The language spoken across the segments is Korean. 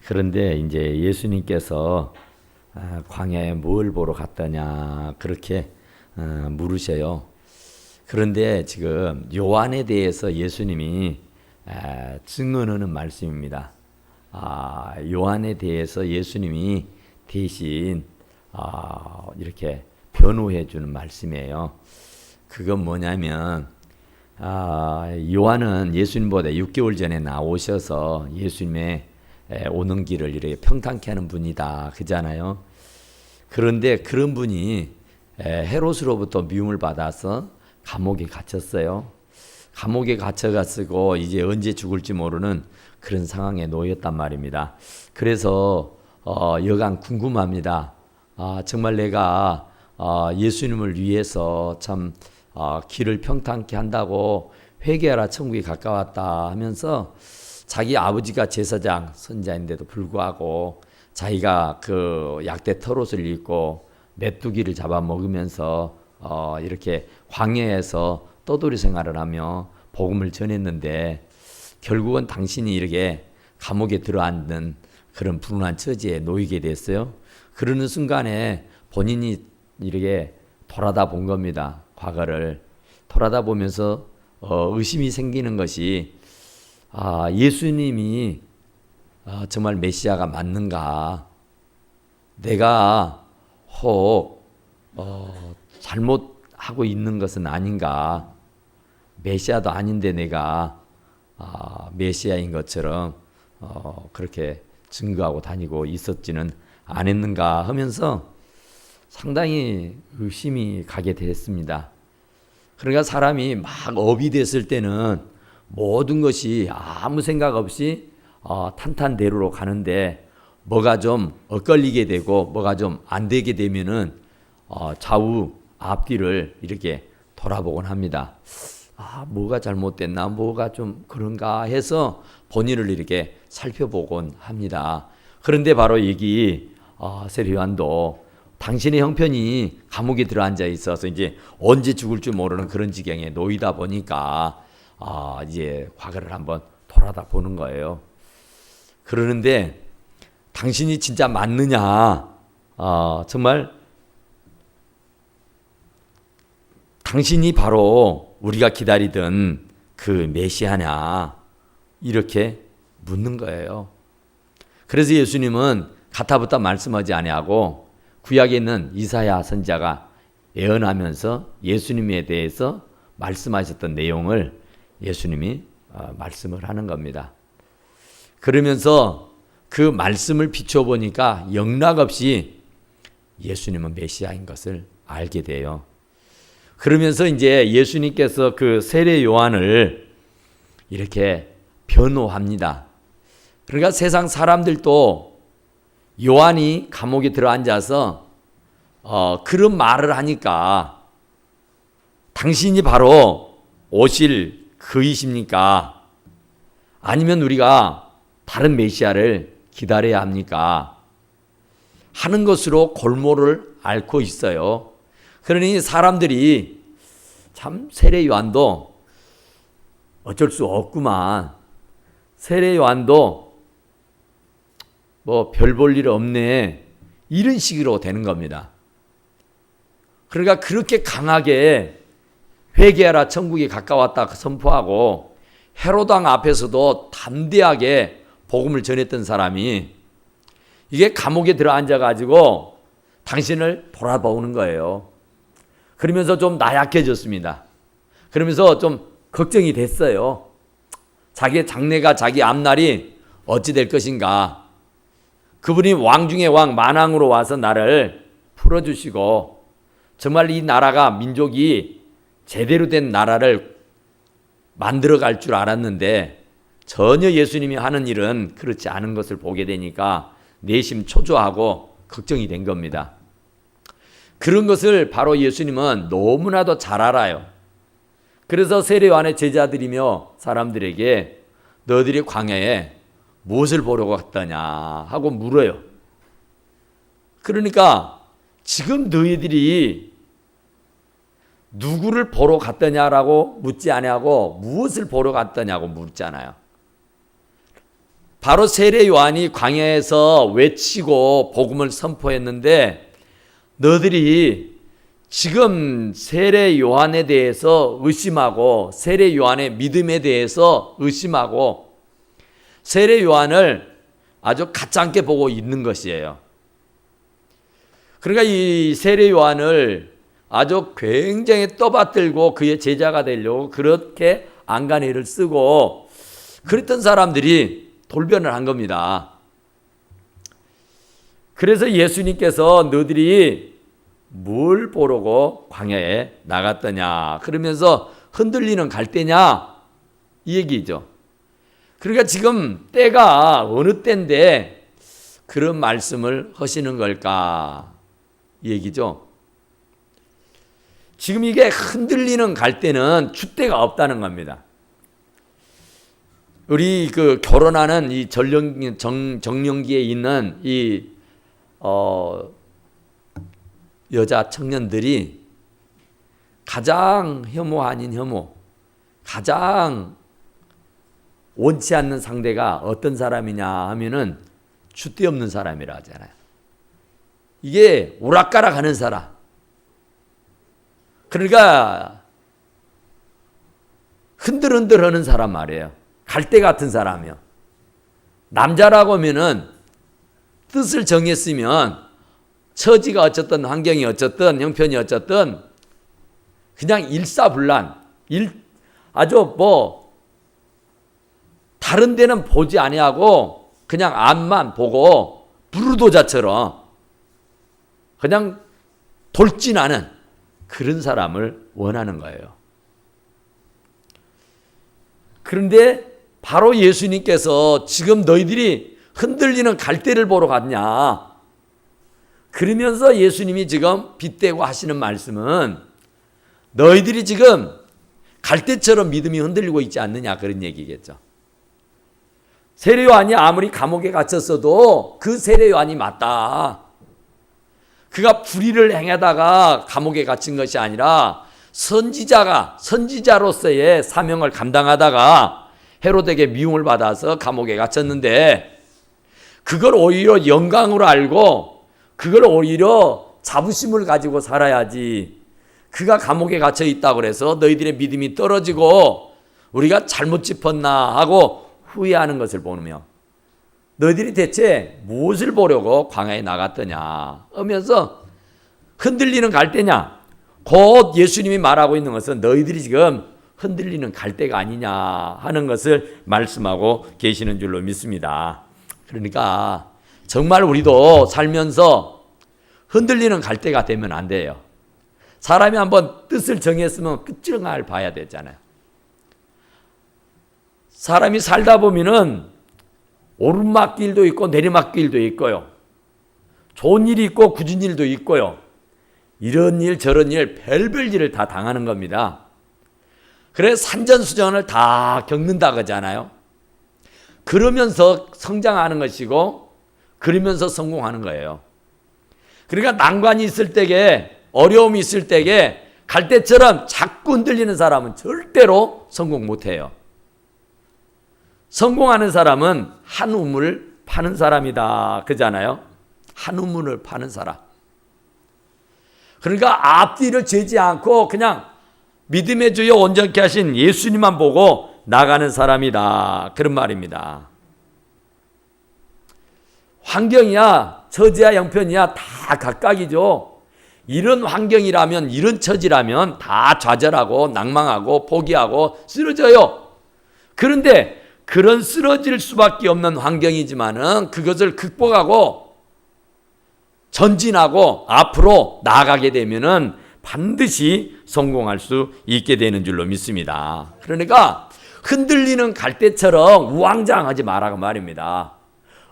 그런데 이제 예수님께서 광야에 뭘 보러 갔더냐 그렇게 물으셔요. 그런데 지금 요한에 대해서 예수님이 증언하는 말씀입니다. 요한에 대해서 예수님이 대신 이렇게 변호해 주는 말씀이에요. 그건 뭐냐면 요한은 예수님보다 6개월 전에 나오셔서 예수님의 오는 길을 이렇게 평탄케 하는 분이다 그잖아요. 그런데 그런 분이 헤롯으로부터 미움을 받아서 감옥에 갇혔어요. 감옥에 갇혀가지고 이제 언제 죽을지 모르는 그런 상황에 놓였단 말입니다. 그래서 여간 궁금합니다. 정말 내가 예수님을 위해서 참 길을 평탄케 한다고 회개하라 천국이 가까웠다 하면서 자기 아버지가 제사장 선지자인데도 불구하고 자기가 그 약대 털옷을 입고 메뚜기를 잡아먹으면서 이렇게 광야에서 떠돌이 생활을 하며 복음을 전했는데 결국은 당신이 이렇게 감옥에 들어앉는 그런 불운한 처지에 놓이게 됐어요. 그러는 순간에 본인이 이렇게 돌아다 본 겁니다. 과거를 돌아다 보면서 의심이 생기는 것이 예수님이 정말 메시아가 맞는가? 내가 혹 잘못하고 있는 것은 아닌가? 메시아도 아닌데 내가 메시아인 것처럼 그렇게 증거하고 다니고 있었지는 않았는가 하면서 상당히 의심이 가게 됐습니다. 그러니까 사람이 막 업이 됐을 때는 모든 것이 아무 생각 없이 탄탄대로로 가는데 뭐가 좀 엇갈리게 되고 뭐가 좀 안 되게 되면은 좌우 앞뒤를 이렇게 돌아보곤 합니다. 뭐가 잘못됐나 뭐가 좀 그런가 해서 본인을 이렇게 살펴보곤 합니다. 그런데 바로 여기 세례 요한도 당신의 형편이 감옥에 들어앉아 있어서 이제 언제 죽을 줄 모르는 그런 지경에 놓이다 보니까 이제 과거를 한번 돌아다 보는 거예요. 그러는데 당신이 진짜 맞느냐? 정말 당신이 바로 우리가 기다리던 그 메시아냐? 이렇게 묻는 거예요. 그래서 예수님은 가타부터 말씀하지 아니하고 구약에 있는 이사야 선지자가 예언하면서 예수님에 대해서 말씀하셨던 내용을 예수님이 말씀을 하는 겁니다. 그러면서 그 말씀을 비춰보니까 영락없이 예수님은 메시아인 것을 알게 돼요. 그러면서 이제 예수님께서 그 세례 요한을 이렇게 변호합니다. 그러니까 세상 사람들도 요한이 감옥에 들어앉아서 그런 말을 하니까 당신이 바로 오실 그이십니까? 아니면 우리가 다른 메시아를 기다려야 합니까? 하는 것으로 골몰을 앓고 있어요. 그러니 사람들이 참 세례 요한도 어쩔 수 없구만. 세례 요한도 뭐 별 볼 일 없네. 이런 식으로 되는 겁니다. 그러니까 그렇게 강하게 회개하라 천국이 가까웠다 선포하고 헤롯 왕 앞에서도 담대하게 복음을 전했던 사람이 이게 감옥에 들어앉아 가지고 당신을 돌아보는 거예요. 그러면서 좀 나약해졌습니다. 그러면서 좀 걱정이 됐어요. 자기의 장래가 자기 앞날이 어찌 될 것인가. 그분이 왕 중에 왕 만왕으로 와서 나를 풀어주시고 정말 이 나라가 민족이 제대로 된 나라를 만들어갈 줄 알았는데 전혀 예수님이 하는 일은 그렇지 않은 것을 보게 되니까 내심 초조하고 걱정이 된 겁니다. 그런 것을 바로 예수님은 너무나도 잘 알아요. 그래서 세례 요한의 제자들이며 사람들에게 너희들이 광야에 무엇을 보려고 갔더냐 하고 물어요. 그러니까 지금 너희들이 누구를 보러 갔더냐라고 묻지 아니하고 무엇을 보러 갔더냐고 묻잖아요. 바로 세례 요한이 광야에서 외치고 복음을 선포했는데 너희들이 지금 세례 요한에 대해서 의심하고 세례 요한의 믿음에 대해서 의심하고 세례 요한을 아주 가짜게 보고 있는 것이에요. 그러니까 이 세례 요한을 아주 굉장히 떠받들고 그의 제자가 되려고 그렇게 안간힘을 쓰고 그랬던 사람들이 돌변을 한 겁니다. 그래서 예수님께서 너희들이 뭘 보려고 광야에 나갔더냐 그러면서 흔들리는 갈대냐 이 얘기죠. 그러니까 지금 때가 어느 때인데 그런 말씀을 하시는 걸까 이 얘기죠. 지금 이게 흔들리는 갈대는 줏대가 없다는 겁니다. 우리 그 결혼하는 이 정년기에 있는 이 여자 청년들이 가장 혐오 아닌 혐오, 가장 원치 않는 상대가 어떤 사람이냐 하면은 줏대 없는 사람이라 하잖아요. 이게 오락가락 하는 사람. 그러니까 흔들흔들 하는 사람 말이에요. 갈대 같은 사람이요. 남자라고 하면은 뜻을 정했으면 처지가 어쨌든 환경이 어쨌든 형편이 어쨌든 그냥 일사불란 아주 뭐 다른 데는 보지 아니하고 그냥 앞만 보고 부르도자처럼 그냥 돌진하는 그런 사람을 원하는 거예요. 그런데 바로 예수님께서 지금 너희들이 흔들리는 갈대를 보러 갔냐 그러면서 예수님이 지금 빗대고 하시는 말씀은 너희들이 지금 갈대처럼 믿음이 흔들리고 있지 않느냐 그런 얘기겠죠. 세례 요한이 아무리 감옥에 갇혔어도 그 세례 요한이 맞다. 그가 불의를 행하다가 감옥에 갇힌 것이 아니라 선지자로서의 사명을 감당하다가 헤롯에게 미움을 받아서 감옥에 갇혔는데 그걸 오히려 영광으로 알고 그걸 오히려 자부심을 가지고 살아야지. 그가 감옥에 갇혀 있다고 그래서 너희들의 믿음이 떨어지고 우리가 잘못 짚었나 하고 후회하는 것을 보며 너희들이 대체 무엇을 보려고 광야에 나갔더냐 하면서 흔들리는 갈대냐. 곧 예수님이 말하고 있는 것은 너희들이 지금 흔들리는 갈대가 아니냐 하는 것을 말씀하고 계시는 줄로 믿습니다. 그러니까 정말 우리도 살면서 흔들리는 갈대가 되면 안 돼요. 사람이 한번 뜻을 정했으면 끝장을 봐야 되잖아요. 사람이 살다 보면은 오르막길도 있고 내리막길도 있고요. 좋은 일이 있고 굳은 일도 있고요. 이런 일 저런 일 별별 일을 다 당하는 겁니다. 그래서 산전수전을 다 겪는다 그러잖아요. 그러면서 성장하는 것이고 그러면서 성공하는 거예요. 그러니까 난관이 있을 때에 어려움이 있을 때에 갈대처럼 자꾸 흔들리는 사람은 절대로 성공 못해요. 성공하는 사람은 한 우물을 파는 사람이다 그러잖아요. 한 우물을 파는 사람. 그러니까 앞뒤를 재지 않고 그냥 믿음의 주여 온전케 하신 예수님만 보고 나가는 사람이다 그런 말입니다. 환경이야 처지야 형편이야 다 각각이죠. 이런 환경이라면 이런 처지라면 다 좌절하고 낭망하고 포기하고 쓰러져요. 그런데 그런 쓰러질 수밖에 없는 환경이지만은 그것을 극복하고 전진하고 앞으로 나아가게 되면은 반드시 성공할 수 있게 되는 줄로 믿습니다. 그러니까 흔들리는 갈대처럼 우왕좌왕하지 말라고 말입니다.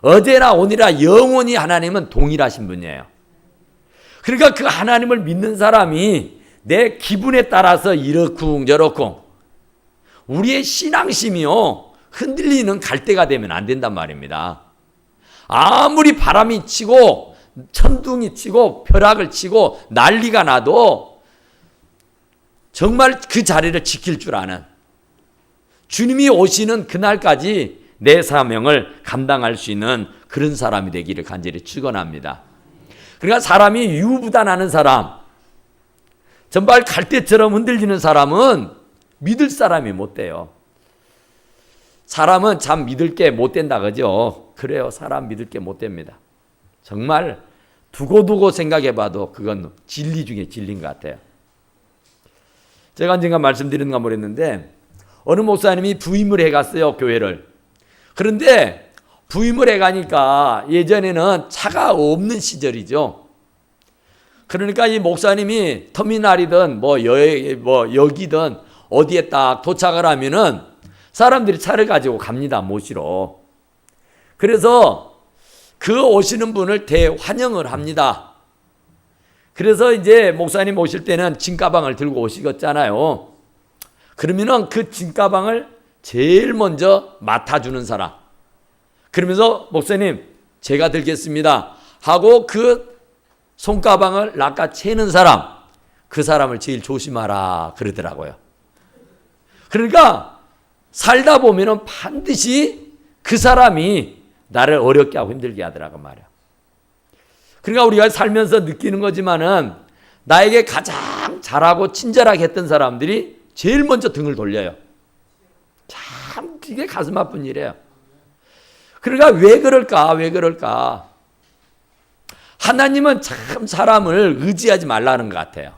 어제나 오늘이나 영원히 하나님은 동일하신 분이에요. 그러니까 그 하나님을 믿는 사람이 내 기분에 따라서 이렇쿵 저렇쿵 우리의 신앙심이요 흔들리는 갈대가 되면 안 된단 말입니다. 아무리 바람이 치고 천둥이 치고 벼락을 치고 난리가 나도 정말 그 자리를 지킬 줄 아는 주님이 오시는 그날까지 내 사명을 감당할 수 있는 그런 사람이 되기를 간절히 축원합니다. 그러니까 사람이 유부단하는 사람, 전발 갈대처럼 흔들리는 사람은 믿을 사람이 못 돼요. 사람은 참 믿을 게 못 된다 그죠? 그래요. 사람 믿을 게 못 됩니다. 정말 두고두고 생각해 봐도 그건 진리 중에 진리인 것 같아요. 제가 언젠가 말씀드렸는가 모르겠는데 어느 목사님이 부임을 해갔어요. 교회를. 그런데 부임을 해가니까 예전에는 차가 없는 시절이죠. 그러니까 이 목사님이 터미널이든 여기든 어디에 딱 도착을 하면은 사람들이 차를 가지고 갑니다. 모시러. 그래서 그 오시는 분을 대환영을 합니다. 그래서 이제 목사님 오실 때는 짐가방을 들고 오시겠잖아요. 그러면은 그 짐가방을 제일 먼저 맡아주는 사람. 그러면서 목사님 제가 들겠습니다 하고 그 손가방을 낚아채는 사람, 그 사람을 제일 조심하라 그러더라고요. 그러니까 살다 보면은 반드시 그 사람이 나를 어렵게 하고 힘들게 하더라고 말이야. 그러니까 우리가 살면서 느끼는 거지만은 나에게 가장 잘하고 친절하게 했던 사람들이 제일 먼저 등을 돌려요. 참 이게 가슴 아픈 일이에요. 그러니까 왜 그럴까? 하나님은 참 사람을 의지하지 말라는 것 같아요.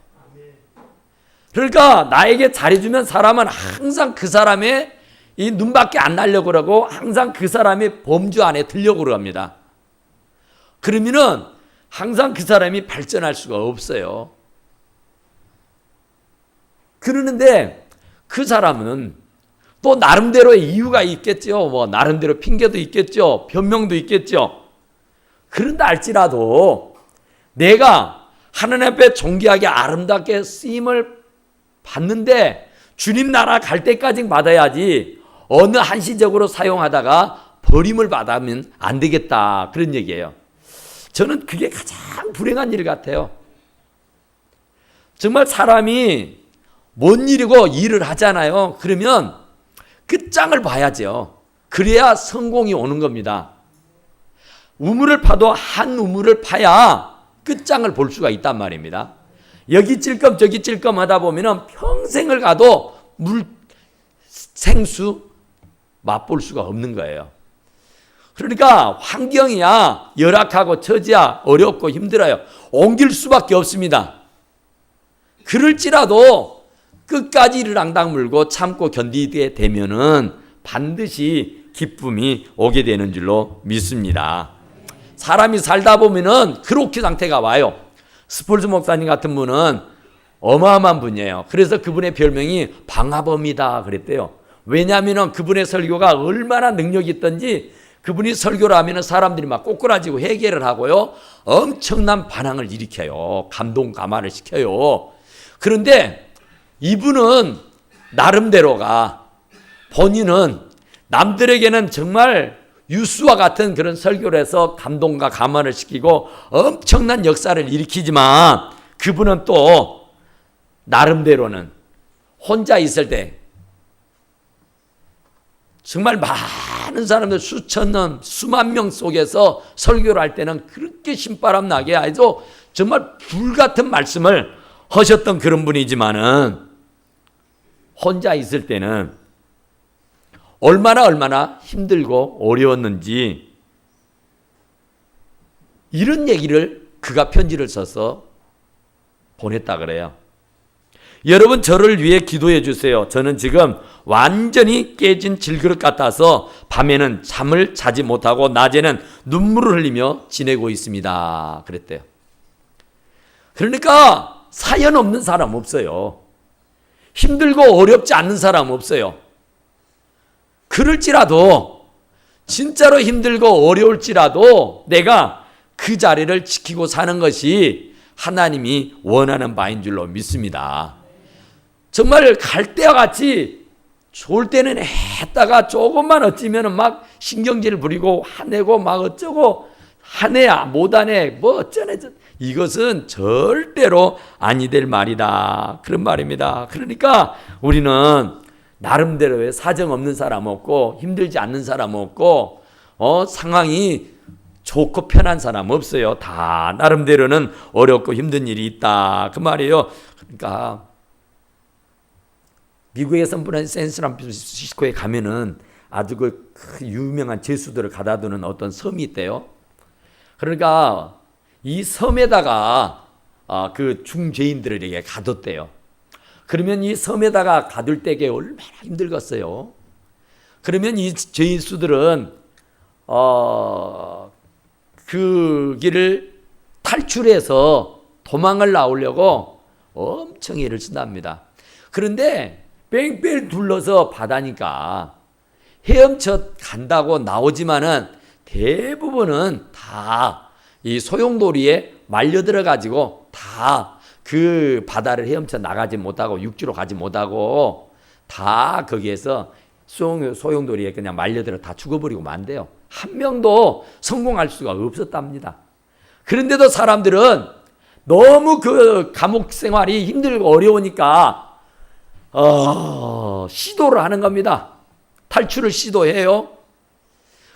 그러니까 나에게 잘해주면 사람은 항상 그 사람의 이 눈밖에 안 나려고 그러고 항상 그 사람의 범주 안에 들려고 그럽니다. 그러면은 항상 그 사람이 발전할 수가 없어요. 그러는데 그 사람은 또 나름대로의 이유가 있겠죠. 뭐 나름대로 핑계도 있겠죠. 변명도 있겠죠. 그런다 할지라도 내가 하나님 앞에 존귀하게 아름답게 쓰임을 받는데 주님 나라 갈 때까지 받아야지 어느 한시적으로 사용하다가 버림을 받으면 안 되겠다. 그런 얘기예요. 저는 그게 가장 불행한 일 같아요. 정말 사람이 뭔 일이고 일을 하잖아요. 그러면 끝장을 봐야죠. 그래야 성공이 오는 겁니다. 우물을 파도 한 우물을 파야 끝장을 볼 수가 있단 말입니다. 여기 찔끔 저기 찔끔 하다 보면 평생을 가도 생수 맛볼 수가 없는 거예요. 그러니까 환경이야 열악하고 처지야 어렵고 힘들어요. 옮길 수밖에 없습니다. 그럴지라도 끝까지 이를 앙당 물고 참고 견디게 되면은 반드시 기쁨이 오게 되는 줄로 믿습니다. 사람이 살다 보면은 그렇게 상태가 와요. 스폴즈 목사님 같은 분은 어마어마한 분이에요. 그래서 그분의 별명이 방화범이다 그랬대요. 왜냐하면 그분의 설교가 얼마나 능력이 있던지 그분이 설교를 하면 사람들이 막 꼬꾸라지고 회개를 하고요. 엄청난 반항을 일으켜요. 감동 감화를 시켜요. 그런데 이분은 나름대로가 본인은 남들에게는 정말 유수와 같은 그런 설교를 해서 감동과 감화를 시키고 엄청난 역사를 일으키지만 그분은 또 나름대로는 혼자 있을 때 정말 많은 사람들 수천 명, 수만 명 속에서 설교를 할 때는 그렇게 신바람 나게 아주 정말 불같은 말씀을 하셨던 그런 분이지만은 혼자 있을 때는 얼마나 힘들고 어려웠는지 이런 얘기를 그가 편지를 써서 보냈다 그래요. 여러분 저를 위해 기도해 주세요. 저는 지금 완전히 깨진 질그릇 같아서 밤에는 잠을 자지 못하고 낮에는 눈물을 흘리며 지내고 있습니다. 그랬대요. 그러니까 사연 없는 사람 없어요. 힘들고 어렵지 않는 사람 없어요. 그럴지라도 진짜로 힘들고 어려울지라도 내가 그 자리를 지키고 사는 것이 하나님이 원하는 바인 줄로 믿습니다. 정말 갈 때와 같이 좋을 때는 했다가 조금만 어찌면 막 신경질 부리고 화내고 막 어쩌고 하네야 못하네 뭐 어쩌네 이것은 절대로 아니 될 말이다. 그런 말입니다. 그러니까 우리는 나름대로의 사정 없는 사람 없고 힘들지 않는 사람 없고 상황이 좋고 편한 사람 없어요. 다 나름대로는 어렵고 힘든 일이 있다 그 말이에요. 그러니까 미국의 샌프란시스코에 가면은 아주 그 유명한 제수들을 가다 두는 어떤 섬이 있대요. 그러니까 이 섬에다가 그 중죄인들에게 가뒀대요. 그러면 이 섬에다가 가둘 때게 얼마나 힘들겠어요. 그러면 이 죄인수들은 그 길을 탈출해서 도망을 나오려고 엄청 애를 쓴답니다. 그런데 뺑뺑 둘러서 바다니까 헤엄쳐 간다고 나오지만은 대부분은 다 이 소용돌이에 말려들어 가지고 다 그 바다를 헤엄쳐 나가지 못하고 육지로 가지 못하고 다 거기에서 소용돌이에 그냥 말려들어 다 죽어버리고 만대요. 한 명도 성공할 수가 없었답니다. 그런데도 사람들은 너무 그 감옥 생활이 힘들고 어려우니까 시도를 하는 겁니다. 탈출을 시도해요.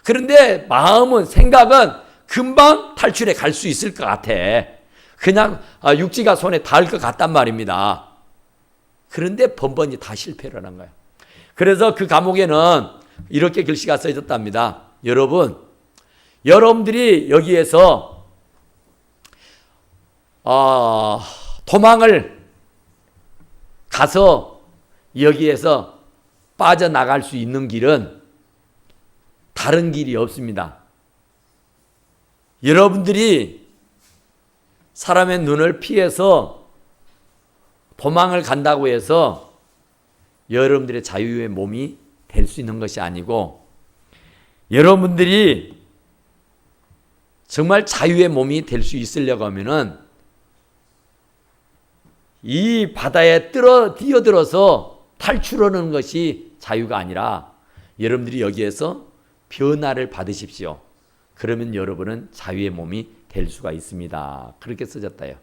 그런데 마음은 생각은 금방 탈출해 갈 수 있을 것 같아. 그냥 육지가 손에 닿을 것 같단 말입니다. 그런데 번번이 다 실패를 한 거예요. 그래서 그 감옥에는 이렇게 글씨가 써졌답니다. 여러분들이 여기에서 도망을 가서 여기에서 빠져나갈 수 있는 길은 다른 길이 없습니다. 여러분들이 사람의 눈을 피해서 도망을 간다고 해서 여러분들의 자유의 몸이 될 수 있는 것이 아니고 여러분들이 정말 자유의 몸이 될 수 있으려고 하면은 이 바다에 뛰어들어서 탈출하는 것이 자유가 아니라 여러분들이 여기에서 변화를 받으십시오. 그러면 여러분은 자유의 몸이 될 수가 있습니다. 그렇게 써졌다요.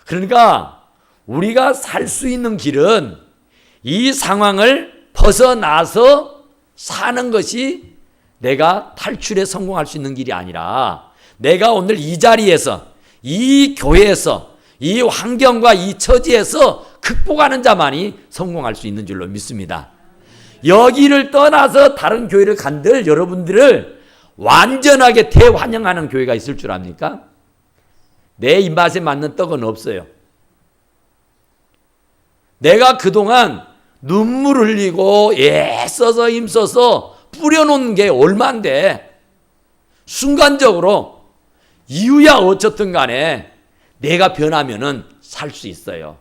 그러니까 우리가 살 수 있는 길은 이 상황을 벗어나서 사는 것이 내가 탈출에 성공할 수 있는 길이 아니라 내가 오늘 이 자리에서 이 교회에서 이 환경과 이 처지에서 극복하는 자만이 성공할 수 있는 줄로 믿습니다. 여기를 떠나서 다른 교회를 간들 여러분들을 완전하게 대환영하는 교회가 있을 줄 압니까? 내 입맛에 맞는 떡은 없어요. 내가 그동안 눈물 흘리고 애써서 힘써서 뿌려놓은 게 얼만데 순간적으로 이유야 어쨌든 간에 내가 변하면은 살 수 있어요.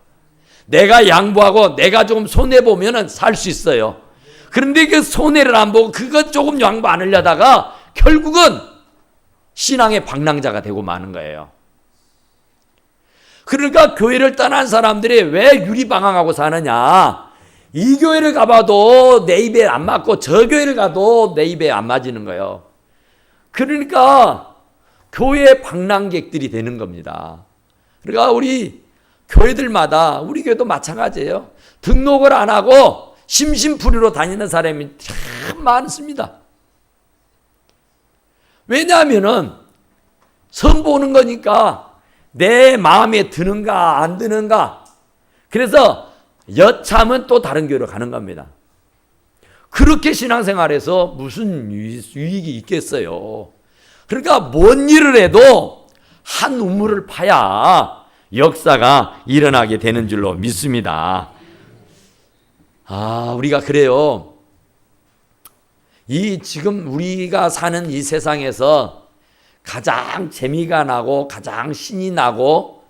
내가 양보하고 내가 조금 손해보면은 살 수 있어요. 그런데 그 손해를 안 보고 그것 조금 양보 안 하려다가 결국은 신앙의 방랑자가 되고 마는 거예요. 그러니까 교회를 떠난 사람들이 왜 유리방황하고 사느냐. 이 교회를 가봐도 내 입에 안 맞고 저 교회를 가도 내 입에 안 맞는 거예요. 그러니까 교회 방랑객들이 되는 겁니다. 그러니까 우리 교회들마다 우리 교회도 마찬가지예요. 등록을 안 하고 심심풀이로 다니는 사람이 참 많습니다. 왜냐하면은 선보는 거니까 내 마음에 드는가 안 드는가. 그래서 여참은 또 다른 교회로 가는 겁니다. 그렇게 신앙생활에서 무슨 유익이 있겠어요. 그러니까 뭔 일을 해도 한 우물을 파야 역사가 일어나게 되는 줄로 믿습니다. 우리가 그래요. 지금 우리가 사는 이 세상에서 가장 재미가 나고 가장 신이 나고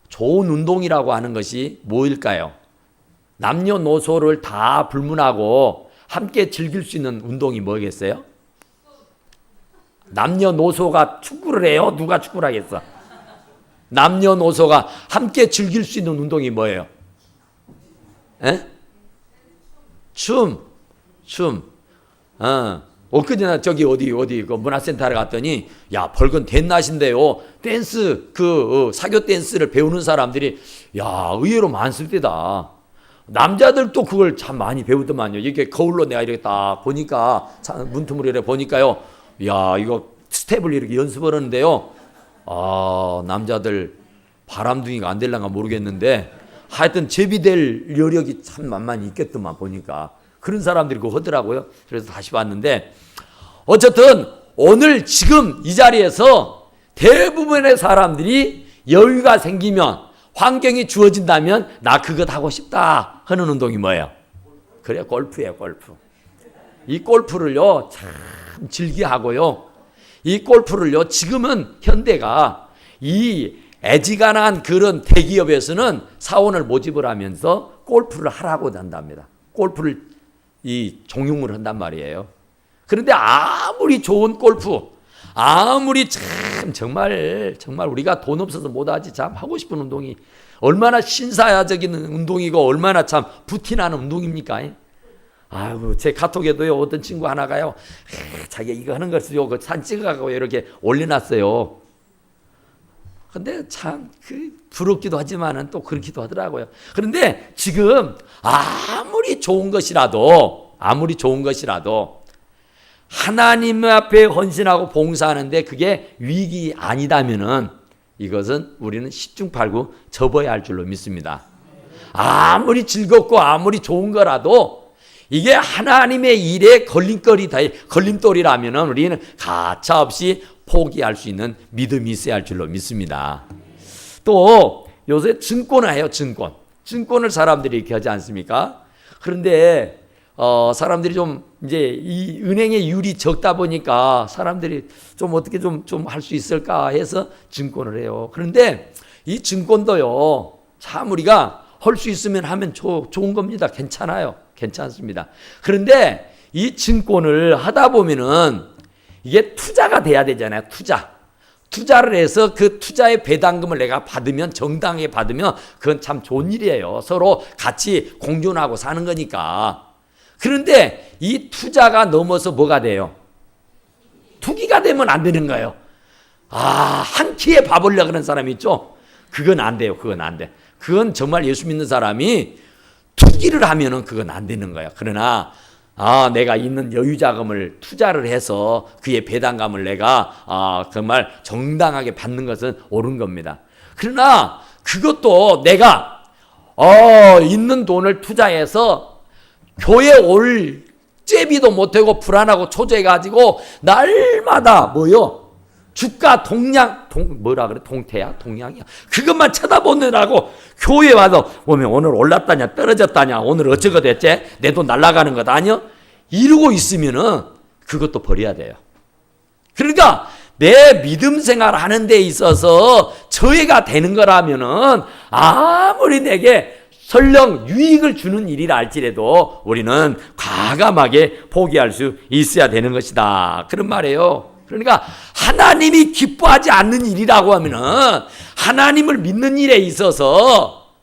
좋은 운동이라고 하는 것이 뭐일까요? 남녀노소를 다 불문하고 함께 즐길 수 있는 운동이 뭐겠어요? 남녀노소가 축구를 해요? 누가 축구를 하겠어? 남녀노소가 함께 즐길 수 있는 운동이 뭐예요? 춤. 엊그제나 저기 어디 그 문화센터를 갔더니 야 벌건 댄낫인데요. 댄스 사교 댄스를 배우는 사람들이 야 의외로 많습니다. 남자들도 그걸 참 많이 배우더만요. 이게 거울로 내가 이렇게 딱 보니까, 문틈으로 이렇게 보니까요. 야, 이거 스텝을 이렇게 연습을 하는데요. 남자들 바람둥이가 안 될랑가 모르겠는데 하여튼 제비될 여력이 참 만만히 있겠더만 보니까. 그런 사람들이 그거 하더라고요. 그래서 다시 봤는데 어쨌든 오늘 지금 이 자리에서 대부분의 사람들이 여유가 생기면 환경이 주어진다면 나 그것 하고 싶다 하는 운동이 뭐예요? 그래, 골프예요, 골프. 이 골프를요 참 즐기하고요. 이 골프를요 지금은 현대가 이 애지간한 그런 대기업에서는 사원을 모집을 하면서 골프를 하라고 한답니다. 골프를 이 종용을 한단 말이에요. 그런데 아무리 좋은 골프, 아무리 참 정말 우리가 돈 없어서 못하지 참 하고 싶은 운동이 얼마나 신사적인 운동이고 얼마나 참 부티나는 운동입니까? 아유, 제 카톡에도요 어떤 친구 하나가요 자기가 이거 하는 것을요 그 사진 찍어가고 이렇게 올려놨어요. 근데 참 부럽기도 하지만은 또 그렇기도 하더라고요. 그런데 지금 아무리 좋은 것이라도 하나님 앞에 헌신하고 봉사하는데 그게 위기 아니다면은 이것은 우리는 10중 8구 접어야 할 줄로 믿습니다. 아무리 즐겁고 아무리 좋은 거라도 이게 하나님의 일에 걸림돌이라면은 우리는 가차없이 포기할 수 있는 믿음이 있어야 할 줄로 믿습니다. 또 요새 증권을 해요. 증권을 사람들이 이렇게 하지 않습니까? 그런데 사람들이 좀 이제 이 은행의 이율이 적다 보니까 사람들이 좀 어떻게 좀 할 수 있을까 해서 증권을 해요. 그런데 이 증권도요 참 우리가 할 수 있으면 하면 좋은 겁니다. 괜찮아요. 괜찮습니다. 그런데 이 증권을 하다 보면은 이게 투자가 돼야 되잖아요. 투자를 해서 그 투자의 배당금을 내가 받으면 정당하게 받으면 그건 참 좋은 일이에요. 서로 같이 공존하고 사는 거니까. 그런데 이 투자가 넘어서 뭐가 돼요? 투기가 되면 안 되는 거예요. 한 끼에 밥을 내그런 사람이 있죠. 그건 안 돼요. 그건 안 돼. 그건 정말 예수 믿는 사람이 투기를 하면은 그건 안 되는 거예요. 그러나 내가 있는 여유 자금을 투자를 해서 그의 배당감을 내가 정말 정당하게 받는 것은 옳은 겁니다. 그러나 그것도 내가 있는 돈을 투자해서 교회 올 제비도 못하고 불안하고 초조해가지고 날마다 주가 동태야? 동양이야? 그것만 쳐다보느라고 교회 와서 보면 오늘 올랐다냐 떨어졌다냐 오늘 어쩌고 됐지? 내 돈 날아가는 것 아니야? 이러고 있으면은 그것도 버려야 돼요. 그러니까 내 믿음 생활 하는 데 있어서 저해가 되는 거라면은 아무리 내게 설령 유익을 주는 일이라 할지라도 우리는 과감하게 포기할 수 있어야 되는 것이다. 그런 말이에요. 그러니까 하나님이 기뻐하지 않는 일이라고 하면은 하나님을 믿는 일에 있어서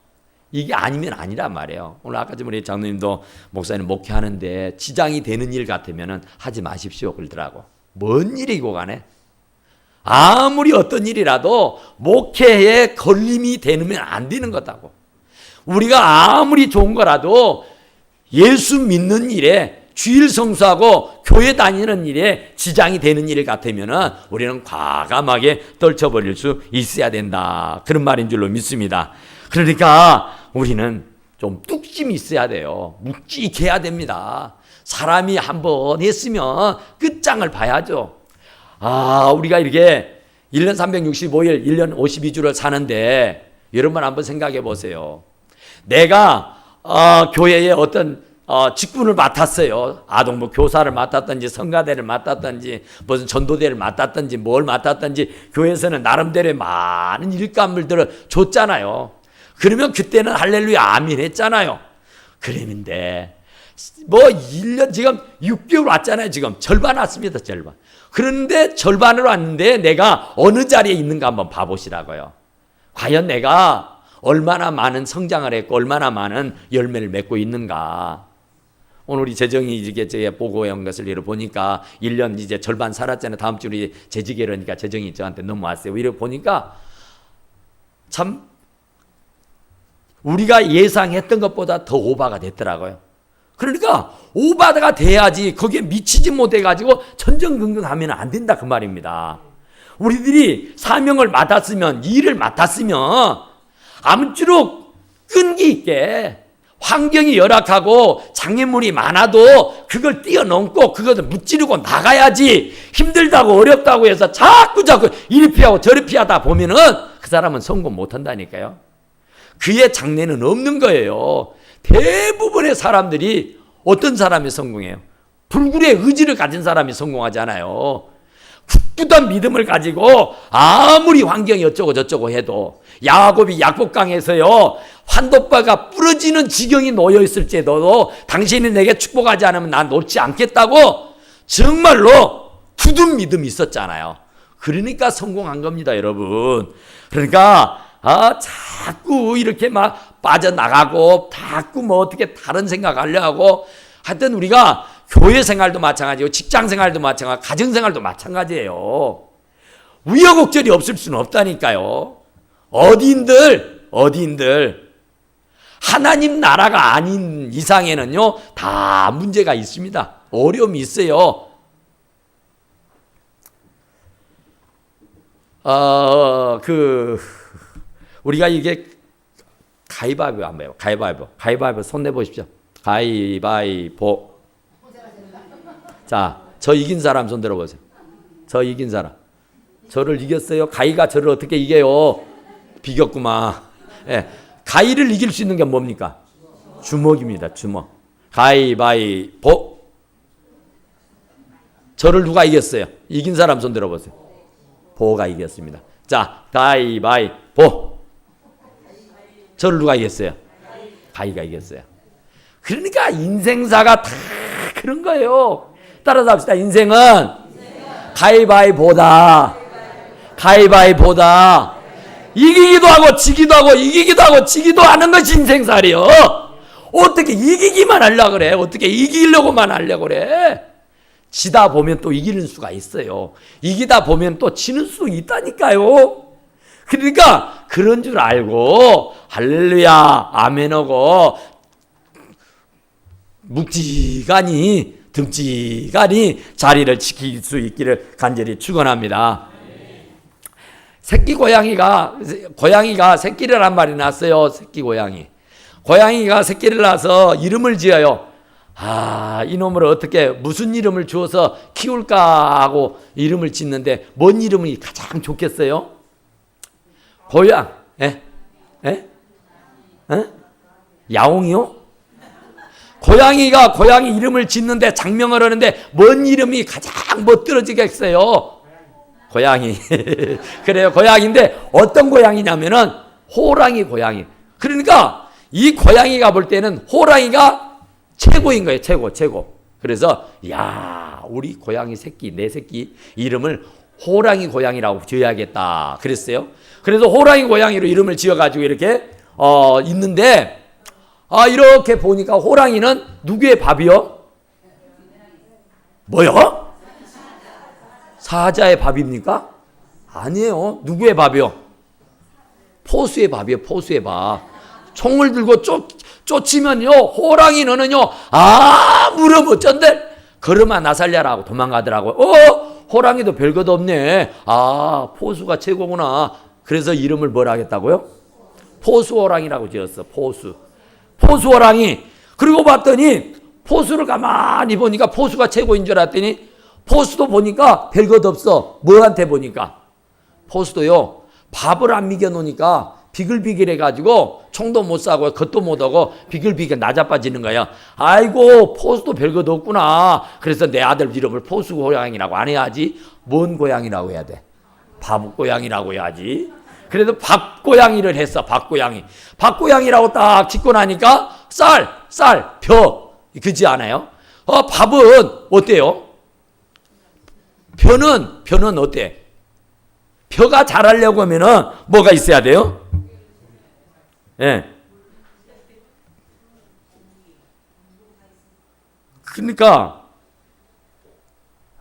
이게 아니면 아니란 말이에요. 오늘 아까 우리 장로님도 목사님 목회하는데 지장이 되는 일 같으면은 하지 마십시오 그러더라고. 뭔 일이고 간에 아무리 어떤 일이라도 목회에 걸림이 되면 안 되는 거다고. 우리가 아무리 좋은 거라도 예수 믿는 일에 주일 성수하고 교회 다니는 일에 지장이 되는 일 같으면은 우리는 과감하게 떨쳐버릴 수 있어야 된다. 그런 말인 줄로 믿습니다. 그러니까 우리는 좀 뚝심이 있어야 돼요. 묵직해야 됩니다. 사람이 한번 했으면 끝장을 봐야죠. 우리가 이렇게 1년 365일, 1년 52주를 사는데 여러분 한번 생각해 보세요. 내가 교회에 어떤 직분을 맡았어요. 아동부 교사를 맡았든지 성가대를 맡았든지 무슨 전도대를 맡았든지 뭘 맡았든지 교회에서는 나름대로의 많은 일감들을 줬잖아요. 그러면 그때는 할렐루야 아멘 했잖아요. 그랬는데 1년 지금 6개월 왔잖아요. 지금 절반 왔습니다. 절반. 그런데 절반을 왔는데 내가 어느 자리에 있는가 한번 봐보시라고요. 과연 내가 얼마나 많은 성장을 했고 얼마나 많은 열매를 맺고 있는가. 오늘 우리 재정이 이제 제가 보고한 것을 이렇게 보니까 1년 이제 절반 살았잖아요. 다음 주 우리 재직이라니까 재정이 저한테 넘어왔어요. 이렇게 보니까 참 우리가 예상했던 것보다 더 오바가 됐더라고요. 그러니까 오바가 돼야지 거기에 미치지 못해가지고 전전긍긍하면 안 된다 그 말입니다. 우리들이 사명을 맡았으면, 일을 맡았으면 아무쪼록 끈기 있게, 환경이 열악하고 장애물이 많아도 그걸 뛰어넘고 그것을 무찌르고 나가야지. 힘들다고 어렵다고 해서 자꾸 이리 피하고 저리 피하다 보면은 그 사람은 성공 못한다니까요. 그의 장래는 없는 거예요. 대부분의 사람들이 어떤 사람이 성공해요? 불굴의 의지를 가진 사람이 성공하잖아요. 굳굳한 믿음을 가지고 아무리 환경이 어쩌고 저쩌고 해도, 야곱이 약복강에서요 환도바가 부러지는 지경이 놓여 있을지라도 당신이 내게 축복하지 않으면 난 놓지 않겠다고 정말로 굳은 믿음이 있었잖아요. 그러니까 성공한 겁니다, 여러분. 그러니까 자꾸 이렇게 막 빠져나가고 자꾸 뭐 어떻게 다른 생각하려 하고, 하여튼 우리가 교회 생활도 마찬가지고 직장 생활도 마찬가지고 가정 생활도 마찬가지예요. 우여곡절이 없을 수는 없다니까요. 어디인들 하나님 나라가 아닌 이상에는요 다 문제가 있습니다. 어려움이 있어요. 우리가 이게 가위바위보 한번 해요. 가위바위보 손 내보십시오. 가위바위보. 자, 저 이긴 사람 손 들어보세요. 저 이긴 사람. 저를 이겼어요. 가위가 저를 어떻게 이겨요? 비겼구만. 예. 가위를 이길 수 있는 게 뭡니까? 주먹입니다. 주먹. 가위바위보. 저를 누가 이겼어요? 이긴 사람 손 들어보세요. 보가 이겼습니다. 자, 가위바위보. 저를 누가 이겼어요? 가위가 이겼어요. 그러니까 인생사가 다 그런 거예요. 따라서 합시다. 인생은 가위바위보다. 가위바위보다. 이기기도 하고 지기도 하고 이기기도 하고 지기도 하는 것이 인생살이요. 어떻게 이기기만 하려고 그래? 어떻게 이기려고만 하려고 그래? 지다 보면 또 이기는 수가 있어요. 이기다 보면 또 지는 수 있다니까요. 그러니까 그런 줄 알고 할렐루야 아멘하고 묵직하니 듬직하니 자리를 지킬 수 있기를 간절히 축원합니다. 새끼 고양이가 새끼를 한 마리 낳았어요. 새끼 고양이가 새끼를 낳아서 이름을 지어요. 이놈을 어떻게 무슨 이름을 주어서 키울까 하고 이름을 짓는데 뭔 이름이 가장 좋겠어요? 야옹이요? 고양이가 고양이 이름을 짓는데 장명을 하는데 뭔 이름이 가장 멋들어지겠어요? 고양이. 그래요. 고양이인데 어떤 고양이냐면은 호랑이 고양이. 그러니까 이 고양이가 볼 때는 호랑이가 최고인 거예요. 최고. 그래서 우리 고양이 새끼, 내 새끼 이름을 호랑이 고양이라고 지어야겠다 그랬어요. 그래서 호랑이 고양이로 이름을 지어가지고 이렇게 있는데 이렇게 보니까 호랑이는 누구의 밥이요? 뭐요? 사자의 밥입니까? 아니에요. 누구의 밥이요? 포수의 밥이에요. 포수의 밥. 총을 들고 쫓으면요 호랑이 너는요 아무렴 어쩐데 걸음아 나 살려라고 도망가더라고요. 호랑이도 별것도 없네. 포수가 최고구나. 그래서 이름을 뭐라 하겠다고요? 포수호랑이라고 지었어. 포수 호랑이. 그리고 봤더니 포수를 가만히 보니까 포수가 최고인 줄 알았더니 포수도 보니까 별것 없어. 뭐한테 보니까 포수도요 밥을 안 미겨 놓으니까 비글비글 해가지고 총도 못 쏴고 겉도 못 하고 비글비글 나자빠지는 거야. 아이고 포수도 별것 없구나. 그래서 내 아들 이름을 포수고양이라고 안 해야지. 뭔 고양이라고 해야 돼? 밥고양이라고 해야지. 그래도 밥고양이를 했어. 밥고양이라고 딱 짓고 나니까 벼 그지 않아요? 밥은 어때요? 벼는 어때? 벼가 자라려고 하면은 뭐가 있어야 돼요? 그러니까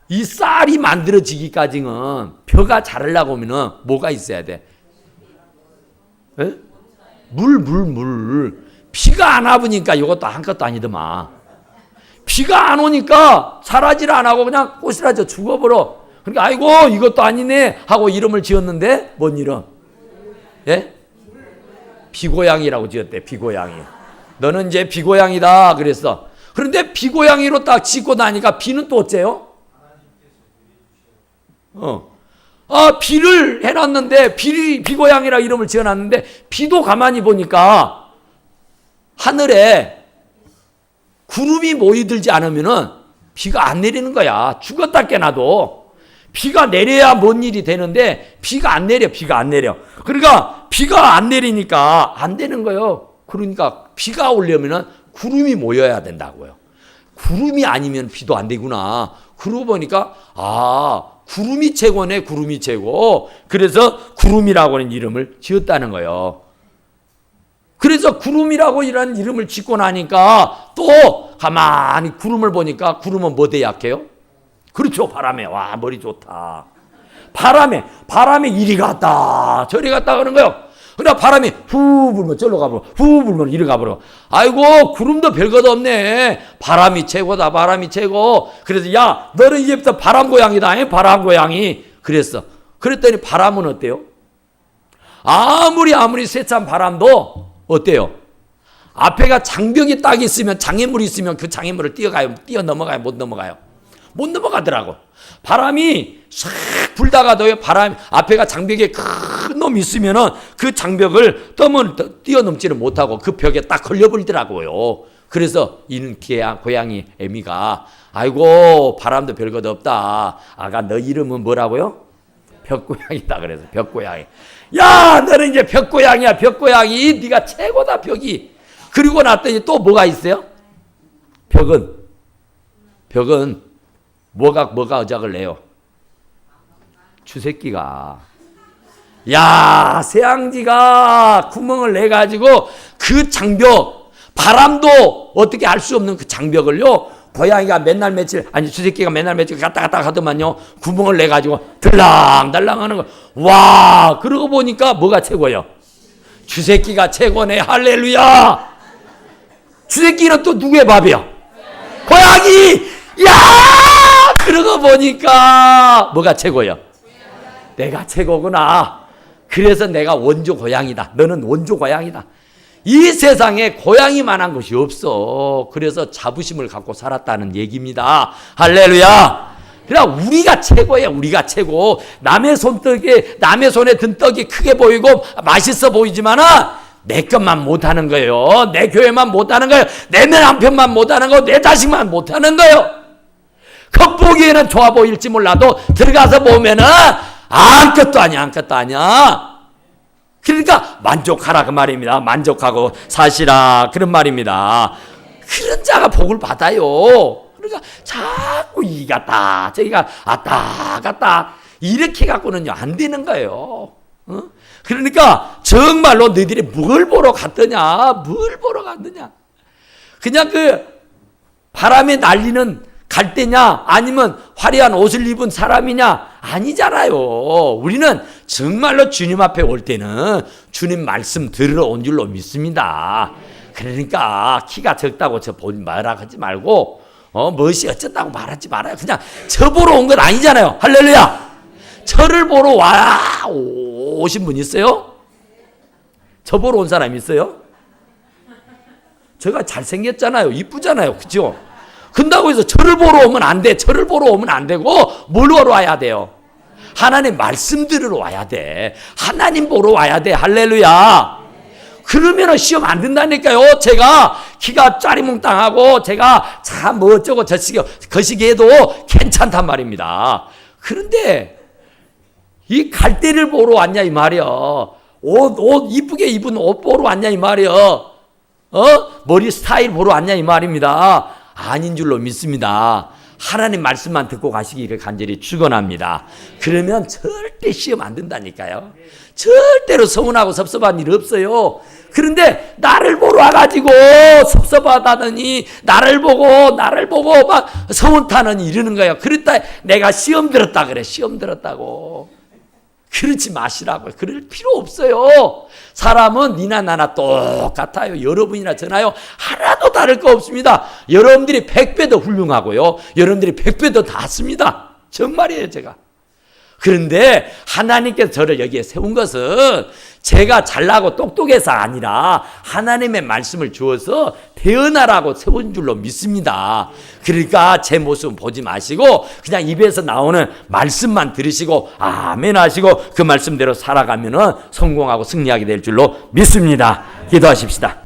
이 쌀이 만들어지기까지는 벼가 자라려고 하면은 뭐가 있어야 돼? 물. 비가 안 와보니까 이것도 한것도 아니더만. 비가 안 오니까 자라질 안 하고 그냥 꼬시라져 죽어버려. 그러니까 아이고 이것도 아니네 하고 이름을 지었는데 뭔 이름? 예? 비고양이라고 지었대. 비고양이. 너는 이제 비고양이다 그랬어. 그런데 비고양이로 딱 짓고 나니까 비는 또 어째요? 비를 해놨는데 비고양이라 이름을 지어놨는데 비도 가만히 보니까 하늘에 구름이 모이들지 않으면은 비가 안 내리는 거야. 죽었다 깨나도 비가 내려야 뭔 일이 되는데 비가 안 내려. 그러니까 비가 안 내리니까 안 되는 거예요. 그러니까 비가 오려면은 구름이 모여야 된다고요. 구름이 아니면 비도 안 되구나. 그러고 보니까 구름이 최고네. 구름이 최고. 그래서 구름이라고 하는 이름을 지었다는 거예요. 그래서 구름이라고 이런 이름을 짓고 나니까 또 가만히 구름을 보니까 구름은 뭐에 약해요? 그렇죠. 바람에. 와 머리 좋다. 바람에 이리 갔다 저리 갔다 그러는 거예요. 그러나 바람이 후 불면 절로 가버려. 후 불면 이리 가버려. 아이고 구름도 별것 없네. 바람이 최고다. 바람이 최고. 그래서 야 너는 이제부터 바람 고양이다. 바람 고양이. 그랬더니 바람은 어때요? 아무리 세찬 바람도 어때요? 앞에가 장벽이 딱 있으면 장애물이 있으면 그 장애물을 뛰어넘어가요? 못 넘어가요? 못 넘어가더라고. 바람이 싹 불다가도요. 바람 앞에가 장벽에 큰 놈이 있으면은 그 장벽을 뛰어넘지는 못하고 그 벽에 딱 걸려버리더라고요. 그래서 이는 고양이 애미가 아이고 바람도 별것 없다. 아가 너 이름은 뭐라고요? 벽고양이다. 그래서 벽고양이. 야 너는 이제 벽고양이야. 벽고양이. 네가 최고다 벽이. 그리고 났더니 또 뭐가 있어요? 벽은 뭐가 어작을 내요? 주새끼가. 야 새앙지가 구멍을 내가지고 그 장벽 바람도 어떻게 할 수 없는 그 장벽을요 고양이가 주새끼가 맨날 며칠 갔다 하더만요 구멍을 내가지고 들랑달랑 하는 거. 와 그러고 보니까 뭐가 최고예요? 주새끼가 최고네. 할렐루야. 주새끼는 또 누구의 밥이야? 고양이. 야 그러고 보니까 뭐가 최고예요? 내가 최고구나. 그래서 내가 원조 고양이다. 너는 원조 고양이다. 이 세상에 고양이만한 것이 없어. 그래서 자부심을 갖고 살았다는 얘기입니다. 할렐루야. 그러니까 우리가 최고예요. 우리가 최고. 남의 손에 든 떡이 크게 보이고 맛있어 보이지만은 내 것만 못하는 거예요. 내 교회만 못하는 거예요. 내 남편만 못하는 거예요. 내 자식만 못하는 거예요. 겉보기에는 좋아 보일지 몰라도 들어가서 보면은 아무것도 아니야. 그러니까 만족하라 그 말입니다. 만족하고 사시라 그런 말입니다. 그런 자가 복을 받아요. 그러니까 자꾸 이 갔다 저기가 왔다 갔다 이렇게 갖고는요 안 되는 거예요. 그러니까 정말로 너희들이 뭘 보러 갔더냐? 그냥 그 바람에 날리는 갈대냐 아니면 화려한 옷을 입은 사람이냐? 아니잖아요. 우리는 정말로 주님 앞에 올 때는 주님 말씀 들으러 온 줄로 믿습니다. 그러니까 키가 적다고 말하지 말고 멋이 어쩐다고 말하지 말아요. 그냥 저 보러 온 건 아니잖아요. 할렐루야. 저를 보러 오신 분 있어요? 저 보러 온 사람 있어요? 제가 잘생겼잖아요. 이쁘잖아요. 그죠? 근다고 해서 저를 보러 오면 안 돼. 저를 보러 오면 안 되고 뭘 보러 와야 돼요? 하나님 말씀 들으러 와야 돼. 하나님 보러 와야 돼. 할렐루야. 그러면 시험 안 된다니까요. 제가 키가 짜리몽땅하고 제가 참 어쩌고 거시기에도 괜찮단 말입니다. 그런데 이 갈대를 보러 왔냐 이 말이야. 옷 이쁘게 입은 옷 보러 왔냐 이 말이야. 머리 스타일 보러 왔냐 이 말입니다. 아닌 줄로 믿습니다. 하나님 말씀만 듣고 가시기를 간절히 축원합니다. 그러면 절대 시험 안 된다니까요. 절대로 서운하고 섭섭한 일 없어요. 그런데 나를 보러 와가지고 섭섭하다더니 나를 보고 막 서운 타는 이러는 거예요. 그랬다 내가 시험 들었다 그래. 시험 들었다고. 그렇지 마시라고요. 그럴 필요 없어요. 사람은 니나 나나 똑같아요. 여러분이나 저나요. 하나도 다를 거 없습니다. 여러분들이 100배 더 훌륭하고요. 여러분들이 100배 더 낫습니다. 정말이에요, 제가. 그런데 하나님께서 저를 여기에 세운 것은 제가 잘나고 똑똑해서 아니라 하나님의 말씀을 주어서 태어나라고 세운 줄로 믿습니다. 그러니까 제 모습 보지 마시고 그냥 입에서 나오는 말씀만 들으시고 아멘 하시고 그 말씀대로 살아가면 성공하고 승리하게 될 줄로 믿습니다. 기도하십시다.